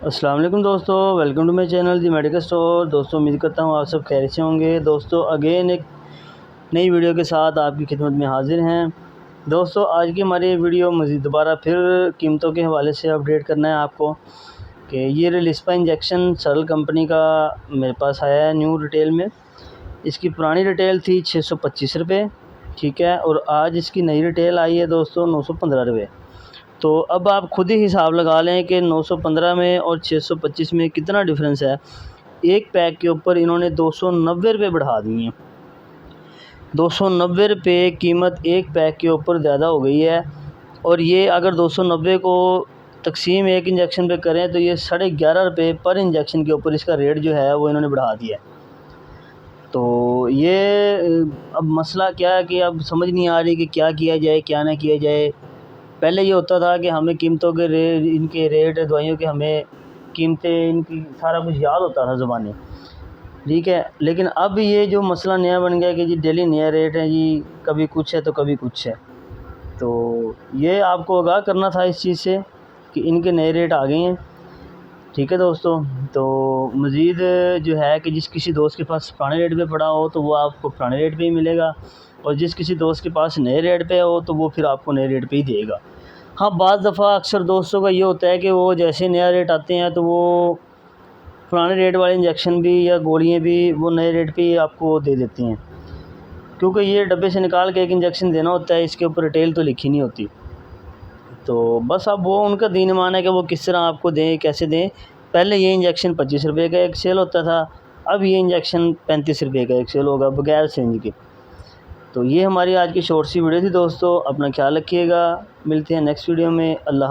अस्सलाम वालेकुम दोस्तों, welcome to my channel the medical store. दोस्तों उम्मीद करता हूँ आप सब खैरियत से होंगे। दोस्तों अगेन एक नई वीडियो के साथ आपकी खिदमत में हाजिर हैं। दोस्तों आज की हमारी वीडियो मज़ीद दोबारा फिर कीमतों के हवाले से अपडेट करना है आपको कि ये रिलिस्पा इंजेक्शन सरल कंपनी का मेरे पास आया है न्यू रिटेल में। इसकी पुरानी रिटेल थी 625 रुपये, ठीक है, और आज इसकी नई रिटेल आई है दोस्तों 915 रुपये। तो अब आप खुद ही हिसाब लगा लें कि 915 में और 625 में कितना डिफरेंस है। एक पैक के ऊपर इन्होंने 290 रुपये बढ़ा दिए हैं। 290 रुपये कीमत एक पैक के ऊपर ज़्यादा हो गई है। और ये अगर 290 को तकसीम एक इंजेक्शन पे करें तो ये 11.5 रुपये पर इंजेक्शन के ऊपर इसका रेट जो है वो इन्होंने बढ़ा दिया है। तो ये अब मसला क्या है कि अब समझ नहीं आ रही कि क्या किया जाए क्या ना किया जाए। पहले ये होता था कि हमें कीमतों के इनके रेट दवाइयों के हमें कीमतें इनकी सारा कुछ याद होता था ज़ुबानी, ठीक है। लेकिन अब ये जो मसला नया बन गया कि जी डेली नया रेट है जी, कभी कुछ है तो कभी कुछ है। तो ये आपको आगाह करना था इस चीज़ से कि इनके नए रेट आ गए हैं, ठीक है दोस्तों। तो मज़ीद जो है कि जिस किसी दोस्त के पास पुराने रेट पे पड़ा हो तो वो आपको पुराने रेट पे ही मिलेगा, और जिस किसी दोस्त के पास नए रेट पे हो तो वो फिर आपको नए रेट पे ही देगा। हाँ, बाज़ दफ़ा अक्सर दोस्तों का ये होता है कि वो जैसे नया रेट आते हैं तो वो पुराने रेट वाले इंजेक्शन भी या गोलियाँ भी वो नए रेट पे ही आपको दे देती हैं, क्योंकि ये डब्बे से निकाल के एक इंजेक्शन देना होता है, इसके ऊपर रिटेल तो लिखी नहीं होती। तो बस अब वो उनका दीन ईमान है कि वो किस तरह आपको दें, कैसे दें। पहले ये इंजेक्शन 25 रुपये का एक सेल होता था, अब ये इंजेक्शन 35 रुपये का एक सेल होगा बगैर सिरिंज के। तो ये हमारी आज की शॉर्ट सी वीडियो थी दोस्तों। अपना ख्याल रखिएगा, मिलते हैं नेक्स्ट वीडियो में। अल्लाह।